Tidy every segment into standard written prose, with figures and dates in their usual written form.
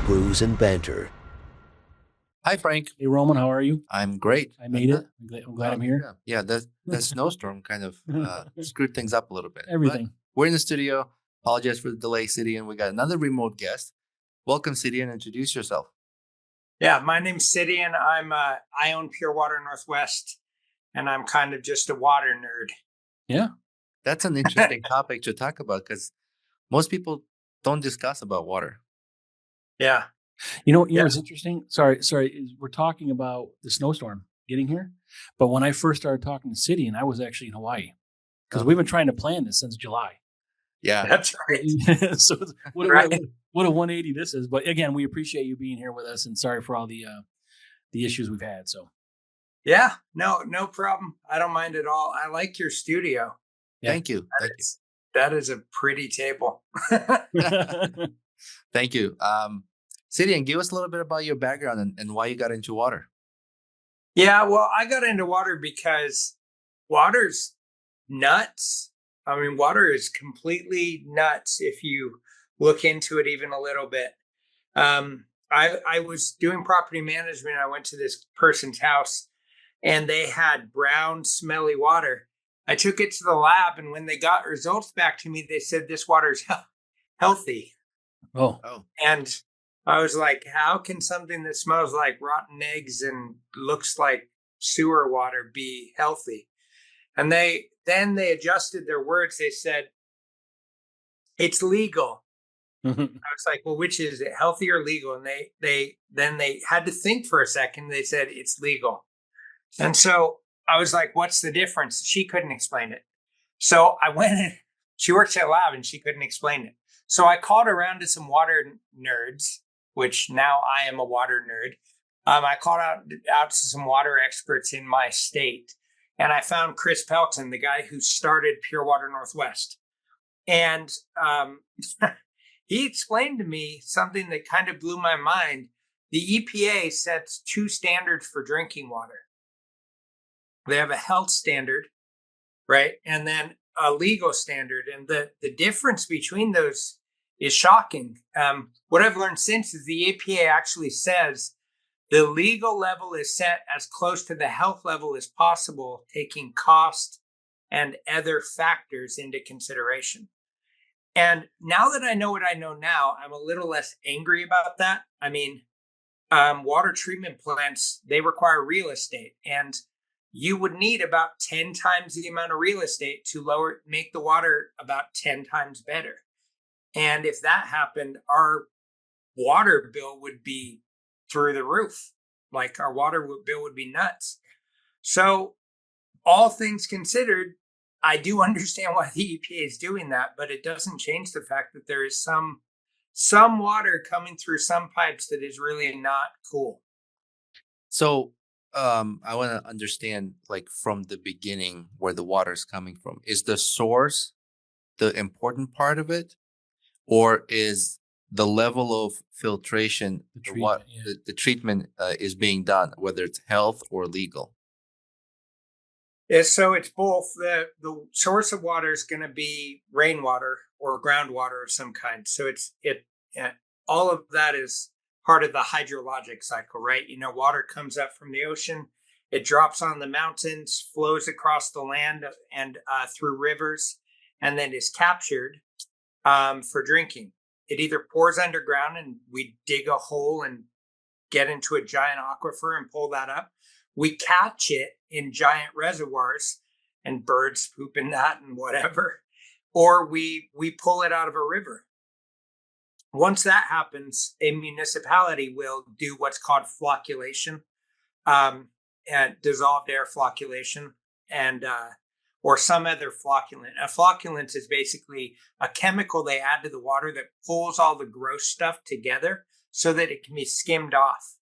Brews and Banter. Hi, Frank. Hey, Roman, how are you? I'm great. I made it. I'm glad I'm here. Yeah, that snowstorm kind of screwed things up a little bit. Everything. But we're in the studio. Apologize for the delay, Cydian. We got another remote guest. Welcome, Cydian. Introduce yourself. Yeah, my name's Cydian. I own Pure Water Northwest, and I'm kind of just a water nerd. Yeah. That's an interesting topic to talk about because most people don't discuss about water. Yeah. You know what's interesting? Sorry, is we're talking about the snowstorm getting here. But when I first started talking to Cydian, I was actually in Hawaii because we've been trying to plan this since July. Yeah. That's right. So what a 180 this is. But again, we appreciate you being here with us, and sorry for all the issues we've had. So yeah, no problem. I don't mind at all. I like your studio. Yeah. Thank you. That is a pretty table. Thank you. Cydian, give us a little bit about your background and why you got into water. Yeah, well, I got into water because water's nuts. I mean, water is completely nuts if you look into it even a little bit. I was doing property management. I went to this person's house and they had brown, smelly water. I took it to the lab, and when they got results back to me, they said this water's healthy. Oh. And I was like, how can something that smells like rotten eggs and looks like sewer water be healthy? And they adjusted their words. They said, it's legal. I was like, well, which is it, healthy or legal? And they had to think for a second. They said, it's legal. And so I was like, what's the difference? She couldn't explain it. So I went in, she works at a lab and she couldn't explain it. So I called around to some water nerds, which now I am a water nerd. I called out to some water experts in my state, and I found Chris Pelton, the guy who started Pure Water Northwest. And he explained to me something that kind of blew my mind. The EPA sets two standards for drinking water. They have a health standard, right? And then a legal standard. And the difference between those is shocking. What I've learned since is the EPA actually says the legal level is set as close to the health level as possible, taking cost and other factors into consideration. And now that I know what I know now, I'm a little less angry about that. I mean, water treatment plants, they require real estate, and you would need about 10 times the amount of real estate to make the water about 10 times better. And if that happened, our water bill would be through the roof. Like, our water bill would be nuts. So all things considered, I do understand why the EPA is doing that, but it doesn't change the fact that there is some water coming through some pipes that is really not cool. So I want to understand, like, from the beginning where the water is coming from. Is the source the important part of it? Or is the level of filtration, the treatment is being done, whether it's health or legal? Yeah, so it's both. The source of water is going to be rainwater or groundwater of some kind. So all of that is part of the hydrologic cycle, right? You know, water comes up from the ocean, it drops on the mountains, flows across the land and through rivers, and then is captured for drinking. It either pours underground and we dig a hole and get into a giant aquifer and pull that up. We catch it in giant reservoirs and birds poop in that and whatever. Or we pull it out of a river. Once that happens, a municipality will do what's called flocculation, and dissolved air flocculation, and or some other flocculant. A flocculant is basically a chemical they add to the water that pulls all the gross stuff together so that it can be skimmed off.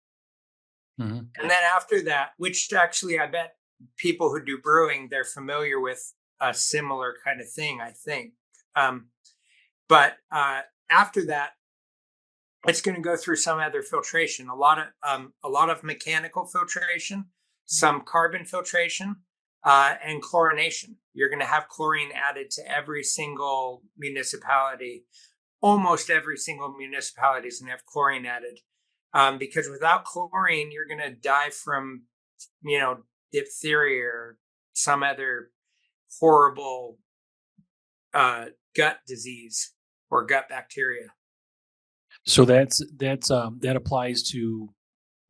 Mm-hmm. And then after that, which actually I bet people who do brewing, they're familiar with a similar kind of thing, I think. But after that, it's going to go through some other filtration, a lot of mechanical filtration, some carbon filtration, and chlorination. You're going to have chlorine added to every single municipality almost every single municipality is going to have chlorine added, because without chlorine, you're going to die from, diphtheria or some other horrible gut disease or gut bacteria. So that applies to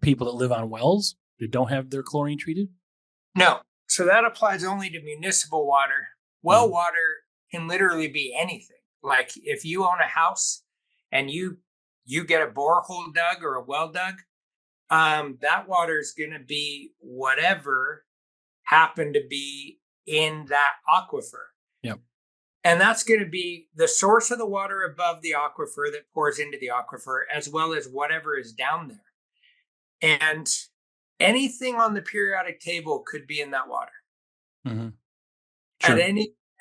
people that live on wells that don't have their chlorine treated? No. So that applies only to municipal water. Well water can literally be anything. Like if you own a house and you get a borehole dug or a well dug, that water is going to be whatever happened to be in that aquifer. Yep. And that's going to be the source of the water above the aquifer that pours into the aquifer, as well as whatever is down there. And anything on the periodic table could be in that water. Mm-hmm. Sure.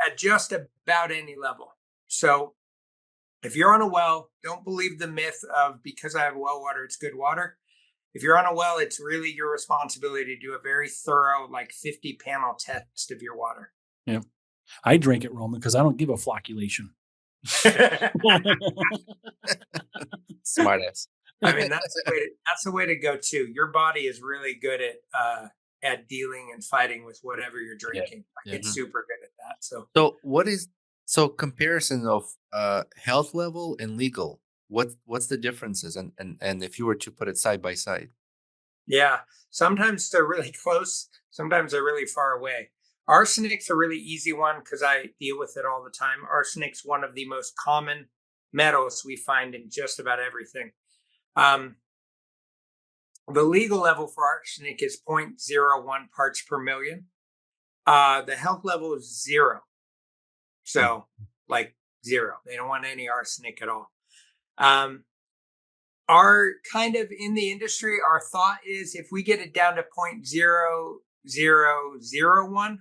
At just about any level. So if you're on a well, don't believe the myth of because I have well water, it's good water. If you're on a well, it's really your responsibility to do a very thorough, like 50 panel test of your water. Yeah. I drink it, Roman, because I don't give a flocculation. Smart ass. I mean, that's the way to go too. Your body is really good at dealing and fighting with whatever you're drinking. Yeah. It's super good at that. So comparison of health level and legal, what's the differences, and if you were to put it side by side? Yeah, sometimes they're really close, sometimes they're really far away. Arsenic's a really easy one because I deal with it all the time. Arsenic's one of the most common metals we find in just about everything. The legal level for arsenic is 0.01 parts per million. The health level is 0. So like 0. They don't want any arsenic at all. Our kind of in the industry, our thought is if we get it down to 0.0001,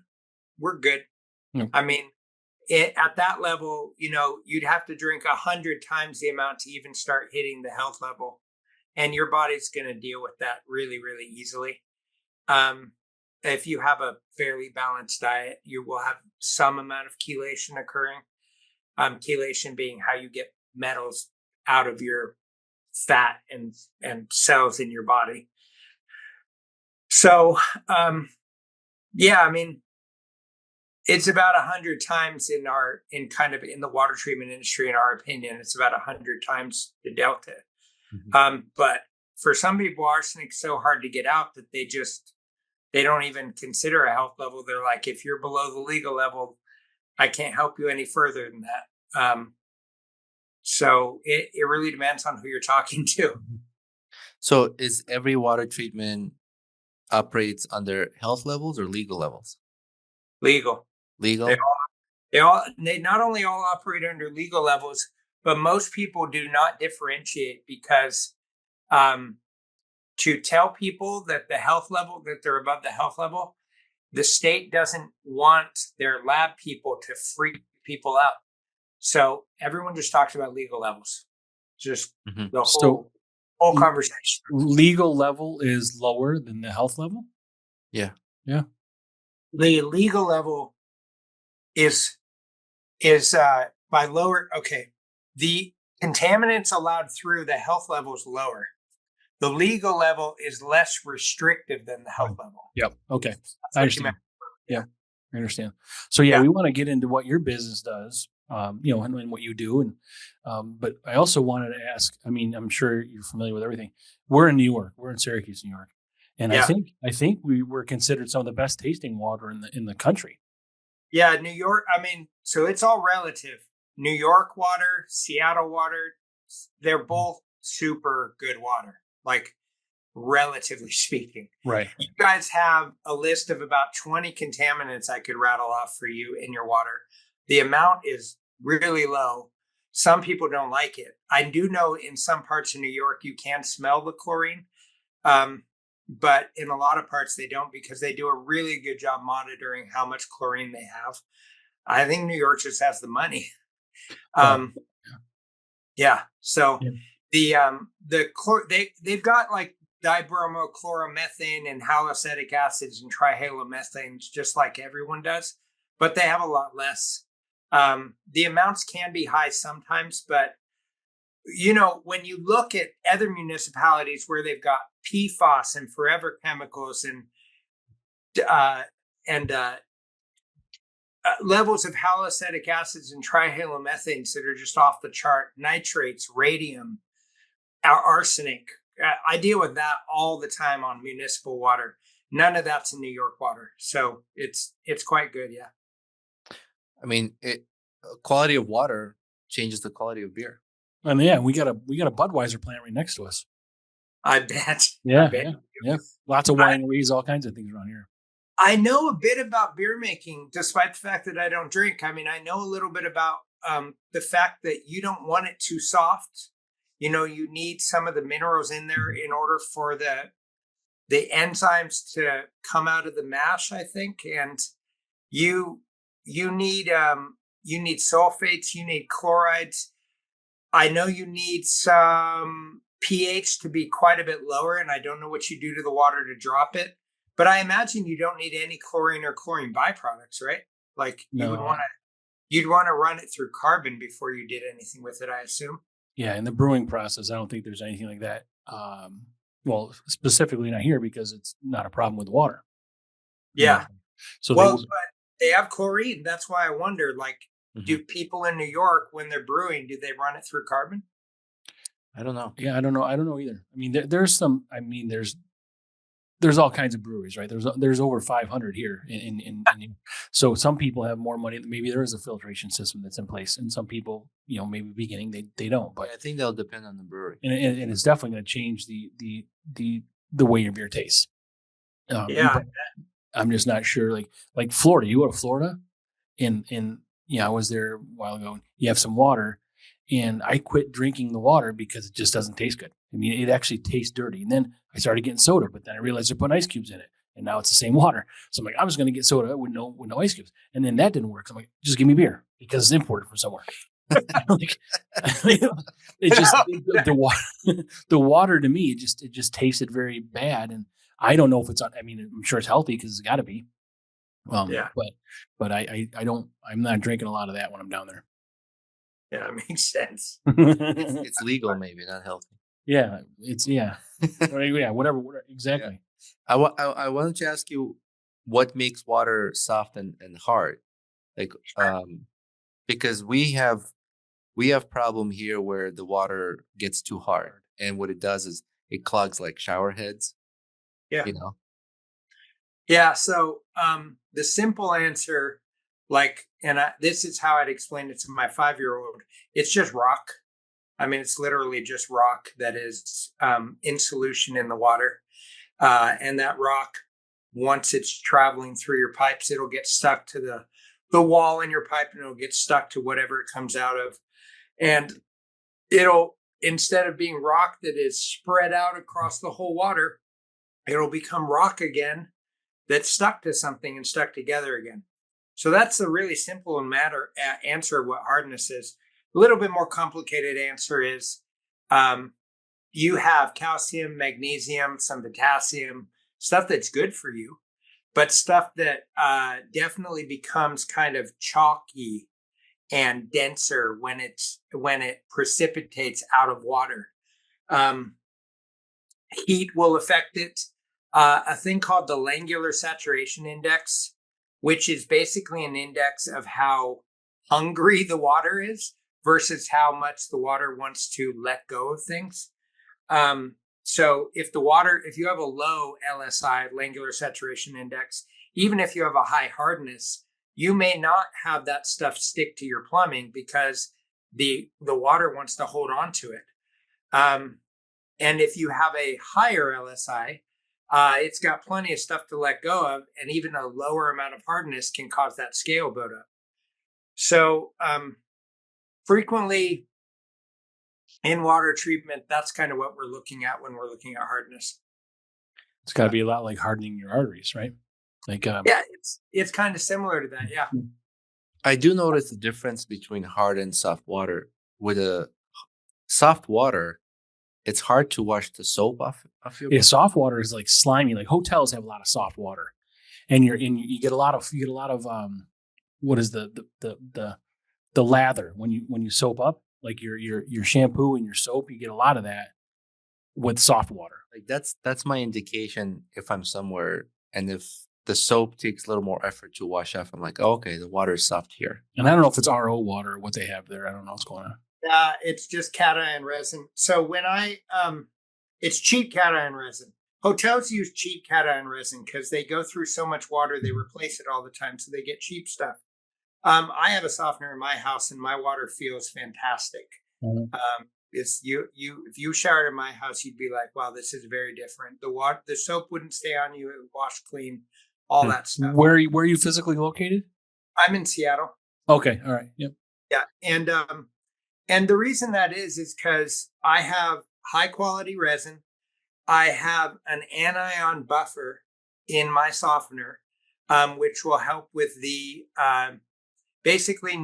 we're good. Yep. I mean, at that level, you'd have to drink 100 times the amount to even start hitting the health level. And your body's going to deal with that really, really easily. If you have a fairly balanced diet, you will have some amount of chelation occurring. Chelation being how you get metals out of your fat and cells in your body. So, yeah, I mean, it's about 100 times in the water treatment industry, in our opinion, it's about 100 times the delta. Mm-hmm. But for some people, arsenic's so hard to get out that they don't even consider a health level. They're like, if you're below the legal level, I can't help you any further than that. So it really depends on who you're talking to. So is every water treatment operates under health levels or legal levels? Legal. They not only all operate under legal levels, but most people do not differentiate because to tell people that that they're above the health level, the state doesn't want their lab people to freak people out. So everyone just talks about legal levels. Just the whole conversation. Legal level is lower than the health level? Yeah. Yeah. The legal level is by lower. Okay. The contaminants allowed through the health level is lower. The legal level is less restrictive than the health level. Yep. Okay. I understand. Yeah. I understand. So we want to get into what your business does, and what you do. And, but I also wanted to ask, I mean, I'm sure you're familiar with everything. We're in New York. We're in Syracuse, New York. And I think we were considered some of the best tasting water in the country. Yeah. New York. I mean, so it's all relative. New York water, Seattle water, they're both super good water, like relatively speaking. Right. You guys have a list of about 20 contaminants I could rattle off for you in your water. The amount is really low. Some people don't like it. I do know in some parts of New York, you can smell the chlorine. But in a lot of parts, they don't because they do a really good job monitoring how much chlorine they have. I think New York just has the money. So they've got like dibromochloromethane and haloacetic acids and trihalomethanes, just like everyone does, but they have a lot less. The amounts can be high sometimes, but when you look at other municipalities where they've got PFAS and forever chemicals and uh, and levels of haloacetic acids and trihalomethanes that are just off the chart, nitrates, radium, arsenic. I deal with that all the time on municipal water. None of that's in New York water, so it's quite good. Yeah. I mean, quality of water changes the quality of beer. And yeah, we got a Budweiser plant right next to us. I bet. Yeah, I bet. yeah. Lots of wineries, all kinds of things around here. I know a bit about beer making, despite the fact that I don't drink. I mean, I know a little bit about the fact that you don't want it too soft. You need some of the minerals in there in order for the enzymes to come out of the mash, I think. And you need sulfates, you need chlorides. I know you need some pH to be quite a bit lower, and I don't know what you do to the water to drop it. But I imagine you don't need any chlorine or chlorine byproducts, right? Like you'd want to run it through carbon before you did anything with it, I assume. Yeah, in the brewing process, I don't think there's anything like that. Well, specifically not here because it's not a problem with water. Yeah. So but they have chlorine. That's why I wonder, like, do people in New York, when they're brewing, do they run it through carbon? I don't know. Yeah, I don't know. I don't know either. I mean, there's some. I mean, there's all kinds of breweries, right? There's over 500 here in so some people have more money. Maybe there is a filtration system that's in place, and some people, maybe beginning they don't. But I think that'll depend on the brewery, and it's definitely going to change the way your beer tastes. Yeah, I'm just not sure. Like Florida, you go to Florida, and I was there a while ago. And you have some water, and I quit drinking the water because it just doesn't taste good. I mean, it actually tastes dirty. And then I started getting soda, but then I realized they're putting ice cubes in it, and now it's the same water. So I'm like, I'm just going to get soda with no ice cubes. And then that didn't work. So I'm like, just give me beer because it's imported from somewhere. It just the water to me, it just tasted very bad, and I don't know if it's. I mean, I'm sure it's healthy because it's got to be. Yeah. But I don't. I'm not drinking a lot of that when I'm down there. Yeah, it makes sense. It's legal, maybe not healthy. Yeah, yeah, whatever. Exactly. Yeah. I wanted to ask you what makes water soft and hard, like because we have problem here where the water gets too hard, and what it does is it clogs like shower heads. Yeah. Yeah. So the simple answer, this is how I'd explain it to my 5-year-old. It's just rock. I mean, it's literally just rock that is in solution in the water. And that rock, once it's traveling through your pipes, it'll get stuck to the wall in your pipe, and it'll get stuck to whatever it comes out of. And it'll, instead of being rock that is spread out across the whole water, it'll become rock again that's stuck to something and stuck together again. So that's a really simple answer of what hardness is. A little bit more complicated answer is you have calcium, magnesium, some potassium, stuff that's good for you, but stuff that definitely becomes kind of chalky and denser when it precipitates out of water. Heat will affect it. A thing called the Langular Saturation Index, which is basically an index of how hungry the water is versus how much the water wants to let go of things. So if you have a low LSI, Langular Saturation Index, even if you have a high hardness, you may not have that stuff stick to your plumbing because the water wants to hold on to it. And if you have a higher LSI, it's got plenty of stuff to let go of, and even a lower amount of hardness can cause that scale buildup. So frequently in water treatment, that's kind of what we're looking at when we're looking at hardness. It's got to be a lot like hardening your arteries, right? Yeah, it's kind of similar to that. Yeah. I do notice the difference between hard and soft water. With a soft water, it's hard to wash the soap off your. Yeah, soft water is like slimy. Like hotels have a lot of soft water, and you get a lot of what is the lather when you soap up? like your shampoo and your soap. You get a lot of that with soft water. Like that's my indication if I'm somewhere and if the soap takes a little more effort to wash off, I'm like, oh, okay, the water is soft here. And I don't know if it's RO water or what they have there. I don't know what's going on. It's just cation resin. So when it's cheap cation resin. Hotels use cheap cation resin because they go through so much water, they replace it all the time, so they get cheap stuff. I have a softener in my house, and my water feels fantastic. Mhm. It's if you showered in my house, you'd be like, wow, this is very different. The soap wouldn't stay on you; it would wash clean, all that stuff. Where are you physically located? I'm in Seattle. Okay, all right, yep. Yeah, and the reason that is because I have high quality resin. I have an anion buffer in my softener, which will help with the basically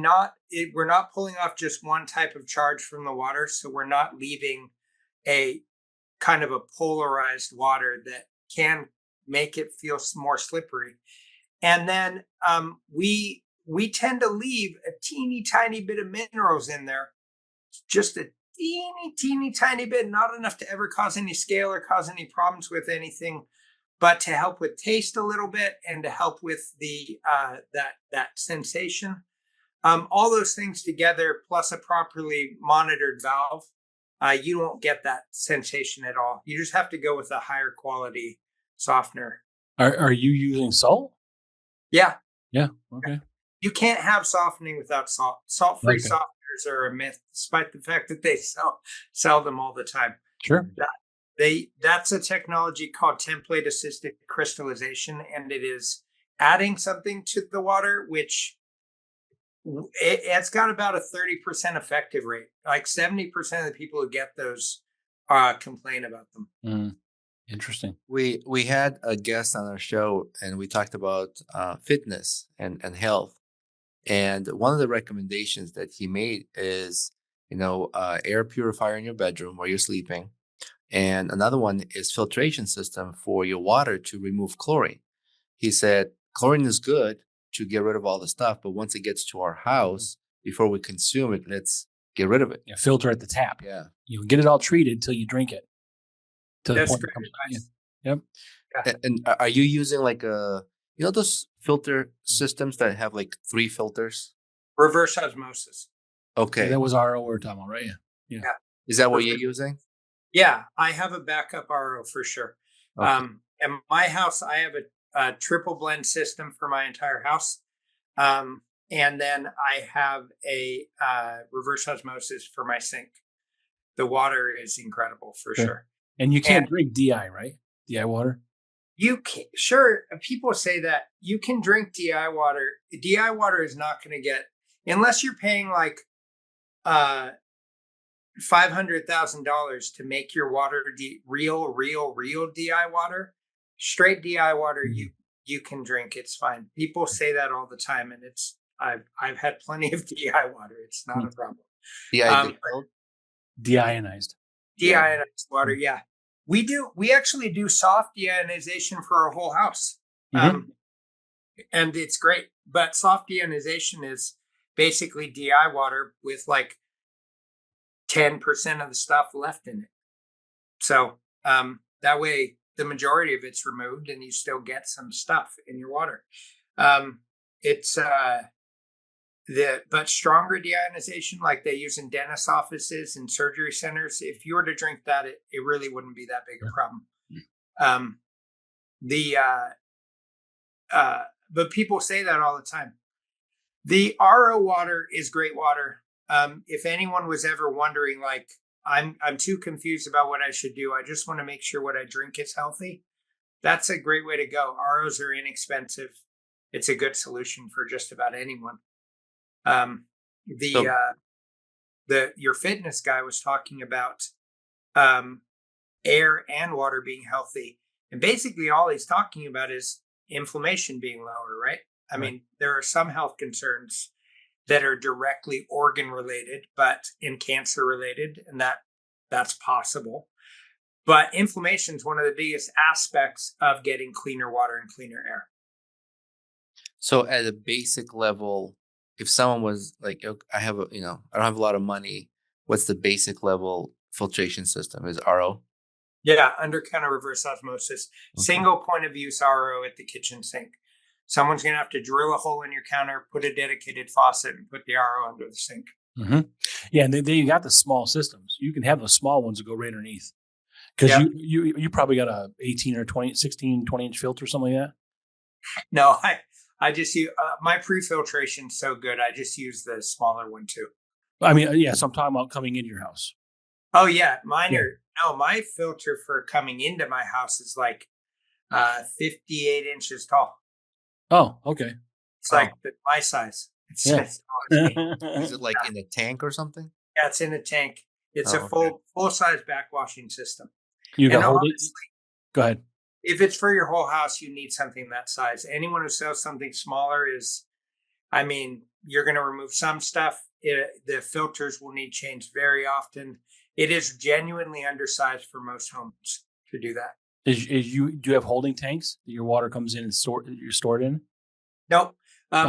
we're not pulling off just one type of charge from the water, so we're not leaving a kind of a polarized water that can make it feel more slippery. And then we tend to leave a teeny tiny bit of minerals in there, just a teeny tiny bit, not enough to ever cause any scale or cause any problems with anything, but to help with taste a little bit and to help with the that sensation. All those things together, plus a properly monitored valve, you won't get that sensation at all. You just have to go with a higher quality softener. Are you using salt? Yeah. Yeah. Okay. You can't have softening without salt. Salt-free Okay. softeners are a myth, despite the fact that they sell them all the time. Sure. That's a technology called template assisted crystallization, and it is adding something to the water, which it's got about a 30% effective rate. Like 70% of the people who get those complain about them. Mm, interesting. We had a guest on our show and we talked about fitness and health. And one of the recommendations that he made is, air purifier in your bedroom where you're sleeping. And another one is filtration system for your water to remove chlorine. He said chlorine is good to get rid of all the stuff, but once it gets to our house, before we consume it, let's get rid of it. Yeah, filter at the tap. Yeah. You get it all treated until you drink it. To the That's point great it comes advice. Yep. And are you using like those filter systems that have like 3 filters? Reverse osmosis. Okay. Yeah, that was RO we were talking about, right? Yeah. Is that what you're using? Yeah, I have a backup RO for sure. Okay. In my house, I have a triple blend system for my entire house. And then I have a reverse osmosis for my sink. The water is incredible for sure. And you can't drink DI, right? DI water? You can, sure. People say that you can drink DI water. DI water is not going to get, unless you're paying like $500,000 to make your water real DI water. Straight DI water, you can drink. It's fine. People say that all the time, and I've had plenty of DI water. It's not a problem. Deionized. Deionized water, yeah. We actually do soft deionization for our whole house. And it's great. But soft deionization is basically DI water with like 10% of the stuff left in it. So that way the majority of it's removed and you still get some stuff in your water. But stronger deionization, like they use in dentist offices and surgery centers, if you were to drink that, it really wouldn't be that big a problem. But people say that all the time. The RO water is great water. If anyone was ever wondering, like, I'm too confused about what I should do, I just want to make sure what I drink is healthy, that's a great way to go. ROs are inexpensive. It's a good solution for just about anyone. Your fitness guy was talking about air and water being healthy, and basically all he's talking about is inflammation being lower, right? I mean, there are some health concerns that are directly organ related, but in cancer related, and that's possible. But inflammation is one of the biggest aspects of getting cleaner water and cleaner air. So at a basic level, if someone was like, I don't have a lot of money, what's the basic level filtration system? Is RO? Yeah, under counter reverse osmosis, single point of use RO at the kitchen sink. Someone's going to have to drill a hole in your counter, put a dedicated faucet, and put the RO under the sink. Mm-hmm. Yeah, and then you got the small systems. You can have the small ones that go right underneath. Because you probably got a 18 or 20, 16, 20-inch filter, something like that? No, I just use my pre-filtration's so good. I just use the smaller one too. I mean, yeah, so I'm talking about coming into your house. Oh, yeah. My filter for coming into my house is like 58 inches tall. Oh, okay. It's like my size. It's as tall as me. Is it like in a tank or something? Yeah, it's in a tank. It's a full-size backwashing system. You got hold it. Go ahead. If it's for your whole house, you need something that size. Anyone who sells something smaller you're going to remove some stuff. The filters will need changed very often. It is genuinely undersized for most homes to do that. Do you have holding tanks that your water comes in and you're stored in? Nope.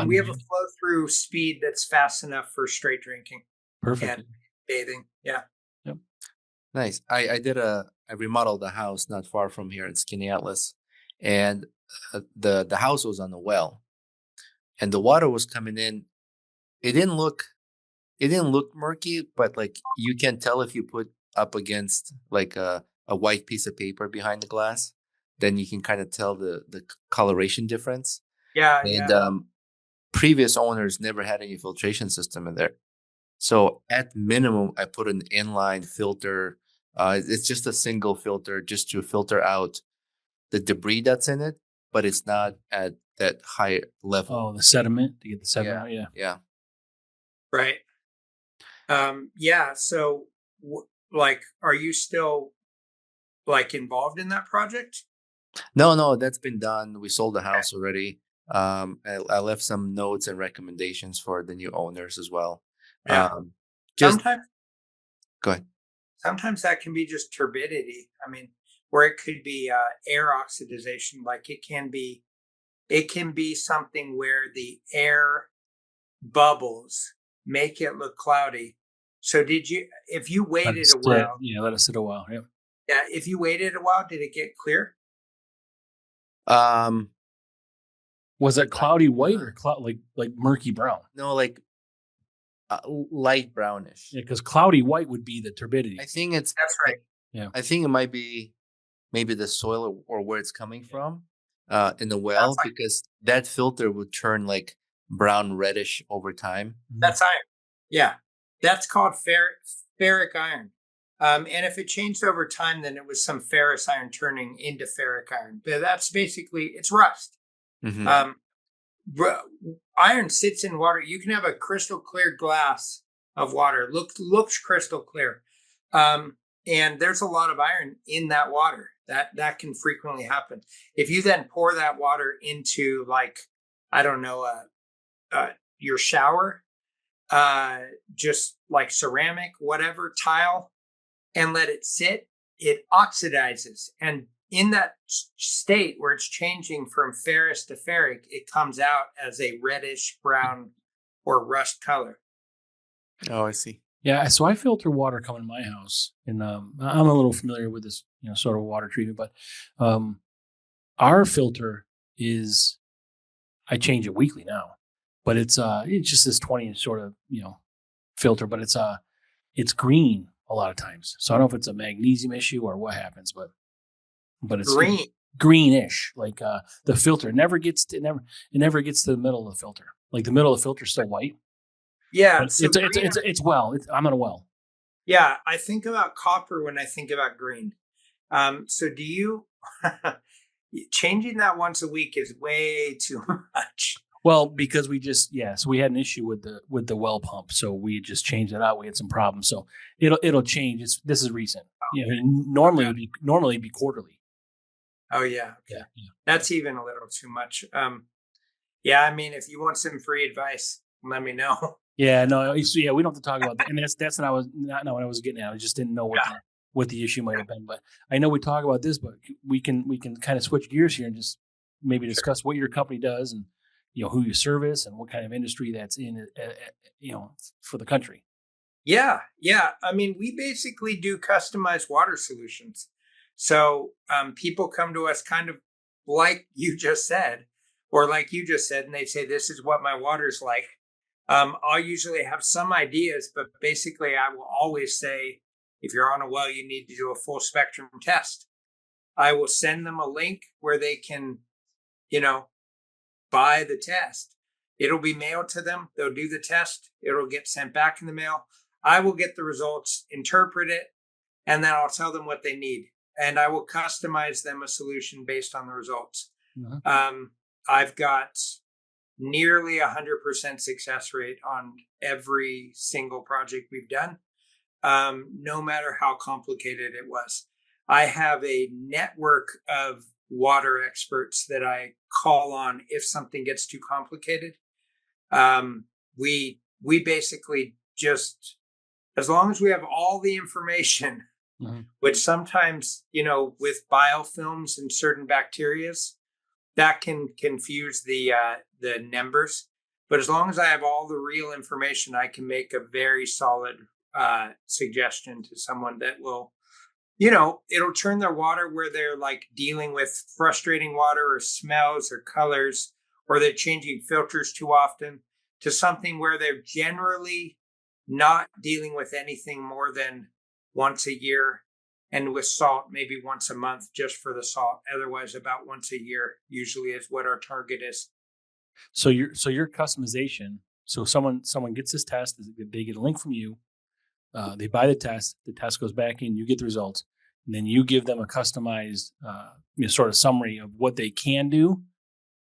We have a flow through speed that's fast enough for straight drinking. Perfect. And bathing. Yeah. Yep. Nice. I remodeled a house not far from here in Skinny Atlas, and the house was on a well, and the water was coming in. It didn't look murky, but like you can tell if you put up against like a white piece of paper behind the glass, then you can kind of tell the coloration difference. Yeah. And previous owners never had any filtration system in there. So at minimum, I put an inline filter. It's just a single filter just to filter out the debris that's in it, but it's not at that high level. Oh, the sediment, to get the sediment out. Yeah. Yeah. Right. So are you still like involved in that project? No, that's been done. We sold the house already. I left some notes and recommendations for the new owners as well. Yeah. Sometimes, go ahead. Sometimes that can be just turbidity. Where it could be air oxidization. Like it can be something where the air bubbles make it look cloudy. So if you waited a while? Yeah, let it sit a while. Yeah. Yeah. If you waited a while, did it get clear? Was it cloudy white or like murky brown? No, like light brownish. Yeah, because cloudy white would be the turbidity. I think that's right. Yeah, I think it might be maybe the soil or where it's coming from in the well, because that filter would turn like brown reddish over time. That's iron. Yeah, that's called ferric iron. And if it changed over time, then it was some ferrous iron turning into ferric iron. But that's basically, it's rust. Mm-hmm. Iron sits in water. You can have a crystal clear glass of water. Looks crystal clear. And there's a lot of iron in that water. That can frequently happen. If you then pour that water into your shower, just like ceramic, whatever, tile, and let it sit, it oxidizes. And in that state where it's changing from ferrous to ferric, it comes out as a reddish brown or rust color. Oh, I see. Yeah, so I filter water coming to my house, and I'm a little familiar with this, sort of water treatment. But our filter is, I change it weekly now, but it's just this 20-inch sort of filter, but it's green a lot of times. So I don't know if it's a magnesium issue or what happens, but it's greenish. Like the filter never gets to the middle of the filter. Like the middle of the filter is still white. Yeah, it's well. I'm on a well. Yeah, I think about copper when I think about green. So do you? Changing that once a week is way too much. Well, because so we had an issue with the well pump, so we just changed it out. We had some problems, so it'll change. This is recent. Normally it'd be quarterly. Oh yeah, okay. Yeah. That's even a little too much. If you want some free advice, let me know. Yeah, no, we don't have to talk about that. And that's not what I was getting at. I just didn't know what the issue might have been. But I know we talk about this, but we can kind of switch gears here and just maybe discuss what your company does and who you service and what kind of industry that's in for the country. Yeah, yeah. I mean, we basically do customized water solutions. So people come to us kind of like you just said, or like you just said, and they say, "This is what my water's like." I'll usually have some ideas, but basically, I will always say, if you're on a well, you need to do a full spectrum test. I will send them a link where they can, you know, buy the test. It'll be mailed to them. They'll do the test. It'll get sent back in the mail. I will get the results, interpret it, and then I'll tell them what they need. And I will customize them a solution based on the results. Uh-huh. I've got nearly 100% success rate on every single project we've done, no matter how complicated it was. I have a network of water experts that I call on if something gets too complicated. We basically just, as long as we have all the information, which sometimes, with biofilms and certain bacterias, that can confuse the numbers. But as long as I have all the real information, I can make a very solid suggestion to someone that will, it'll turn their water where they're like dealing with frustrating water or smells or colors, or they're changing filters too often, to something where they're generally not dealing with anything more than once a year, and with salt maybe once a month just for the salt. Otherwise, about once a year usually is what our target is. So your customization. So someone gets this test. They get a link from you. They buy the test. The test goes back in. You get the results, and then you give them a customized sort of summary of what they can do.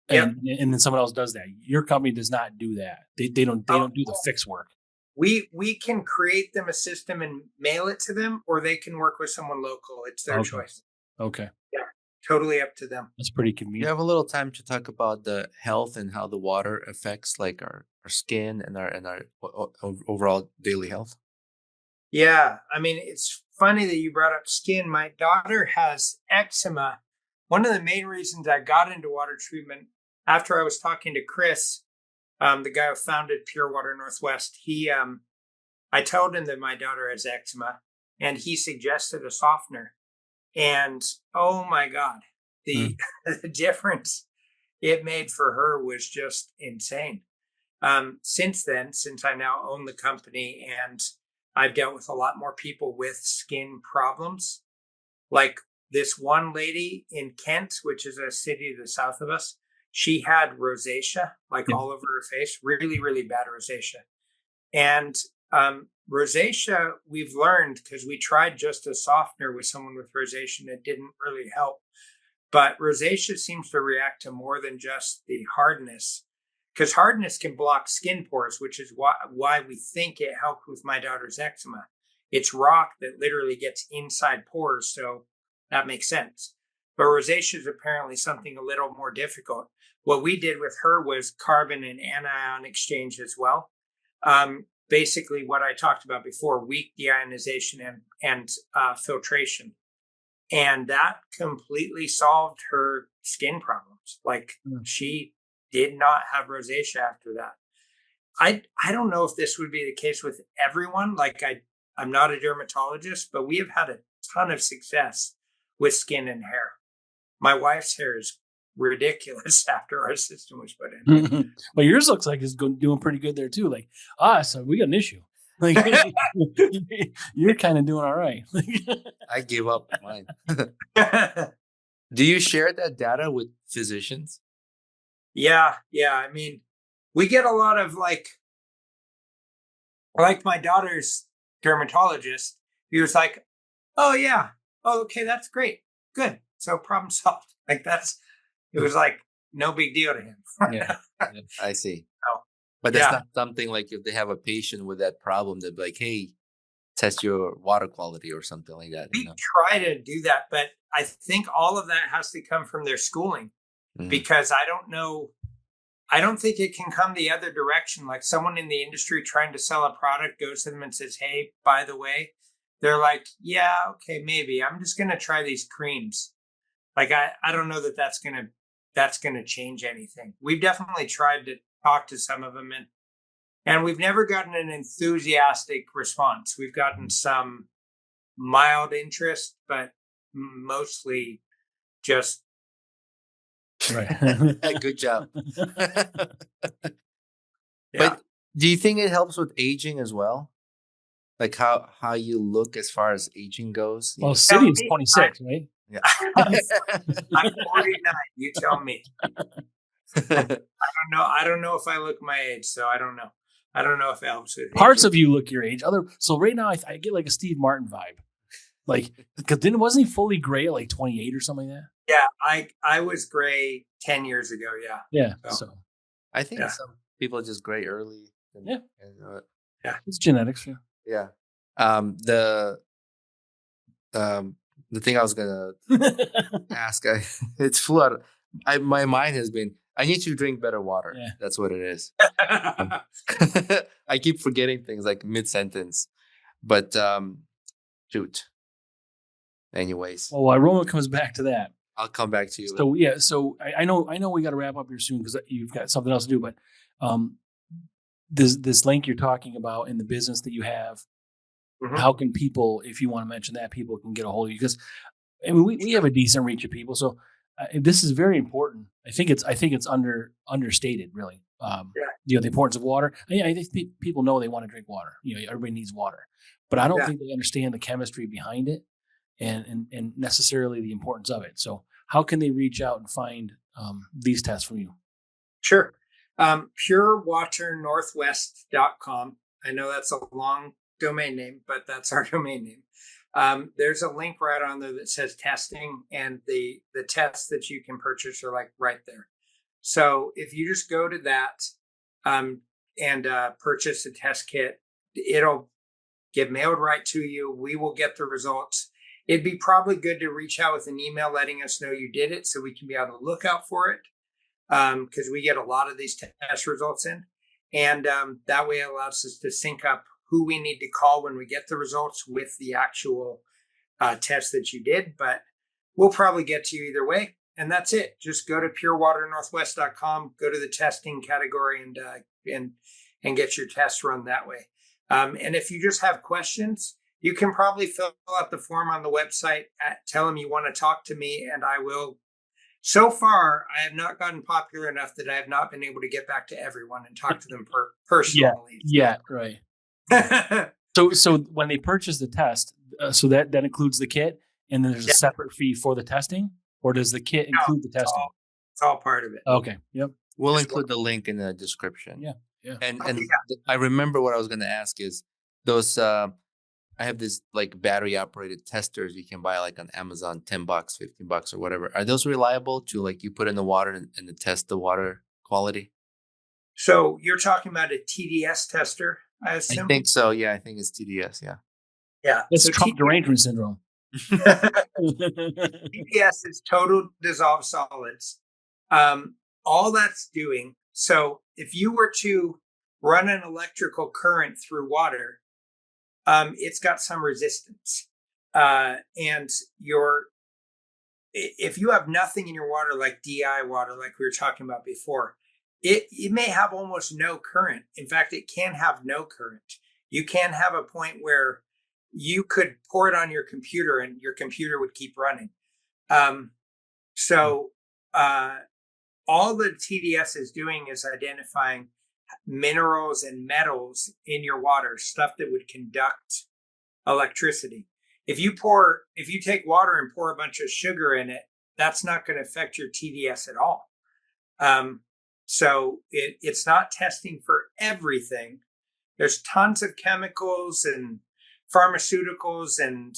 And then someone else does that. Your company does not do that. They don't do the fix work. We can create them a system and mail it to them, or they can work with someone local. It's their choice. Okay. Yeah, totally up to them. That's pretty convenient. You have a little time to talk about the health and how the water affects like our skin and our overall daily health. Yeah, I mean, it's funny that you brought up skin. My daughter has eczema. One of the main reasons I got into water treatment, after I was talking to Chris, the guy who founded Pure Water Northwest, I told him that my daughter has eczema, and he suggested a softener. And oh my God, the difference it made for her was just insane. Since then, since I now own the company and I've dealt with a lot more people with skin problems, like this one lady in Kent, which is a city to the south of us, she had rosacea, like all over her face, really, really bad rosacea. And rosacea, we've learned, because we tried just a softener with someone with rosacea and it didn't really help. But rosacea seems to react to more than just the hardness, because hardness can block skin pores, which is why we think it helped with my daughter's eczema. It's rock that literally gets inside pores, so that makes sense. But rosacea is apparently something a little more difficult. What we did with her was carbon and anion exchange as well. Basically, what I talked about before, weak deionization and filtration. And that completely solved her skin problems. Like she did not have rosacea after that. I don't know if this would be the case with everyone. Like I'm not a dermatologist, but we have had a ton of success with skin and hair. My wife's hair is ridiculous after our system was put in. Well, yours looks like it's doing pretty good there too. Like, so we got an issue. Like, you're kind of doing all right. I gave up mine. Do you share that data with physicians? Yeah. I mean, we get a lot of like my daughter's dermatologist. He was like, "Oh yeah, okay, that's great, good. So problem solved." Like it was like no big deal to him. Yeah, I see. Oh, but that's not something like if they have a patient with that problem, they'd be like, "Hey, test your water quality" or something like that. We try to do that, but I think all of that has to come from their schooling, because I don't think it can come the other direction. Like someone in the industry trying to sell a product goes to them and says, "Hey, by the way," they're like, "Yeah, okay, maybe. I'm just going to try these creams." Like, I don't know that that's going to change anything. We've definitely tried to talk to some of them, and And we've never gotten an enthusiastic response. We've gotten some mild interest, but mostly just Right. Good job. yeah. But do you think it helps with aging as well? Like how you look as far as aging goes? Well, Cydian's 26, right? Yeah. I'm 49. You tell me. I don't know if I look my age, so I don't know. I don't know if it helps with Parts aging. of you look your age. So right now I get like a Steve Martin vibe. Like, because wasn't he fully gray at like 28 or something like that? Yeah, I was gray 10 years ago. Yeah. Yeah. So I think some people just gray early. Yeah. Yeah. It's genetics. Yeah. Yeah. The thing I was gonna ask, it's flew out. My mind has been. I need to drink better water. Yeah. That's what it is. I keep forgetting things like mid sentence, but shoot. Anyways, Well, aroma comes back to that. I'll come back to you. So yeah, so I know we got to wrap up here soon because you've got something else to do. But this link you're talking about in the business that you have, how can people, if you want to mention that, people can get a hold of you? Because I mean, we have a decent reach of people, so this is very important. I think it's understated, really. You know, the importance of water. I think people know they want to drink water. You know, everybody needs water, but I don't think they understand the chemistry behind it and necessarily the importance of it. So, how can they reach out and find these tests from you? Sure. purewaternorthwest.com. I know that's a long domain name, but that's our domain name. There's a link right on there that says testing, and the tests that you can purchase are like right there. So if you just go to that and purchase a test kit, it'll get mailed right to you. We will get the results. It'd be probably good to reach out with an email letting us know you did it so we can be on the lookout for it, because we get a lot of these test results in. And that way it allows us to sync up who we need to call when we get the results with the actual test that you did. But we'll probably get to you either way. And that's it. Just go to purewaternorthwest.com, go to the testing category and get your tests run that way. And if you just have questions, you can probably fill out the form on the website. Tell them you want to talk to me, and I will. So far, I have not gotten popular enough that I have not been able to get back to everyone and talk to them personally. Yeah, right. So when they purchase the test, so that includes the kit, and then there's a separate fee for the testing, or does the kit include the testing? It's all part of it. Okay. Yep. We'll include the link in the description. Yeah. And I remember what I was going to ask is those. I have this like battery operated testers you can buy like on Amazon, $10, $15 or whatever. Are those reliable to like you put in the water and to test the water quality? So you're talking about a TDS tester, I assume? I think so. Yeah, I think it's TDS. Yeah. Yeah. It's Trump derangement syndrome. TDS is total dissolved solids. All that's doing. So if you were to run an electrical current through water, it's got some resistance. And if you have nothing in your water, like DI water, like we were talking about before, it may have almost no current. In fact, it can have no current. You can have a point where you could pour it on your computer and your computer would keep running. So all the TDS is doing is identifying minerals and metals in your water, stuff that would conduct electricity. If you take water and pour a bunch of sugar in it, that's not going to affect your TDS at all. So it's not testing for everything. There's tons of chemicals and pharmaceuticals and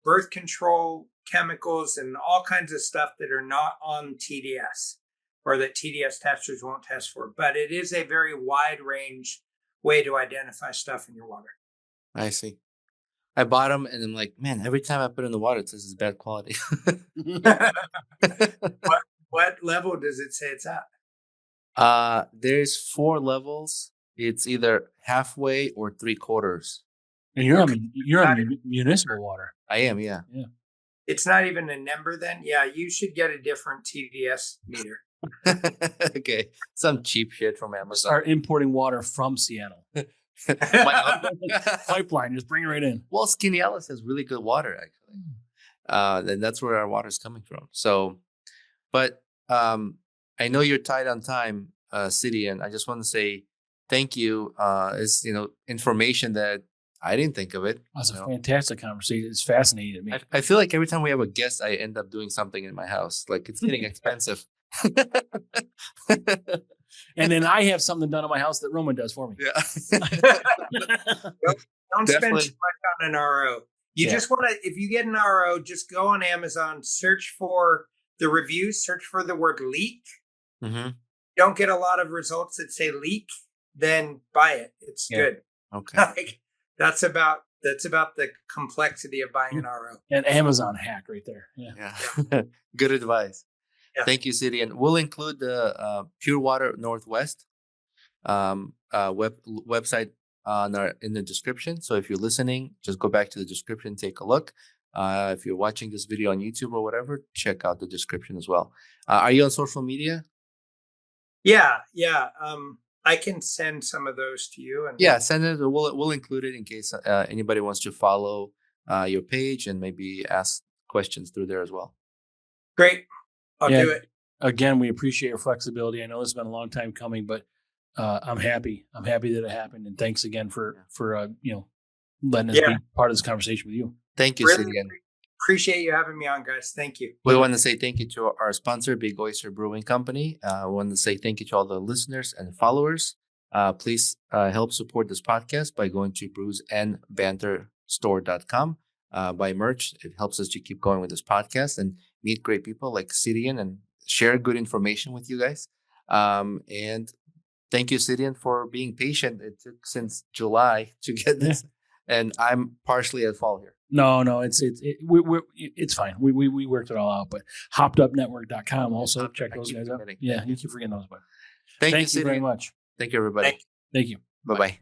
birth control chemicals and all kinds of stuff that are not on TDS or that TDS testers won't test for. But it is a very wide range way to identify stuff in your water. I see. I bought them and I'm like, man, every time I put it in the water, it says it's bad quality. What level does it say it's at? There's 4 levels. It's either halfway or 3/4. And you're on municipal water. I am, yeah. It's not even a number then. Yeah, you should get a different TDS meter. Okay, some cheap shit from Amazon. Start importing water from Seattle. Pipeline, just bring it right in. Well, Skinny Alice has really good water, actually. And that's where our water is coming from. So, but I know you're tight on time, Cydian. I just want to say thank you. It's information that I didn't think of it. That's a fantastic conversation. It's fascinating to me. I feel like every time we have a guest, I end up doing something in my house. Like it's getting expensive. And then I have something done in my house that Roman does for me. Yeah. Don't spend too much on an RO. You just want to, if you get an RO, just go on Amazon, search for the reviews, search for the word leak. Mm-hmm. Don't get a lot of results that say leak, then buy it. It's good. Okay. That's about the complexity of buying an RO. An Amazon hack right there. Yeah. Good advice. Yeah. Thank you, Cydian. We'll include the Pure Water Northwest website in the description. So if you're listening, just go back to the description, take a look. If you're watching this video on YouTube or whatever, check out the description as well. Are you on social media? Yeah. I can send some of those to you. And send it. We'll include it in case anybody wants to follow your page and maybe ask questions through there as well. Great. I'll do it. Again, we appreciate your flexibility. I know this has been a long time coming, but I'm happy. I'm happy that it happened. And thanks again for letting us be part of this conversation with you. Thank you, really Cydian. Appreciate you having me on, guys. Thank you. We want to say thank you to our sponsor, Big Oyster Brewing Company. We want to say thank you to all the listeners and followers. Please help support this podcast by going to brewsandbanterstore.com. Buy merch. It helps us to keep going with this podcast and meet great people like Cydian and share good information with you guys. And thank you, Cydian, for being patient. It took since July to get this, and I'm partially at fault here. No, it's fine. We worked it all out. But hoppedupnetwork.com also check those guys out. Yeah, you keep forgetting those. But thank you very much. Thank you, everybody. Thank you. Bye-bye.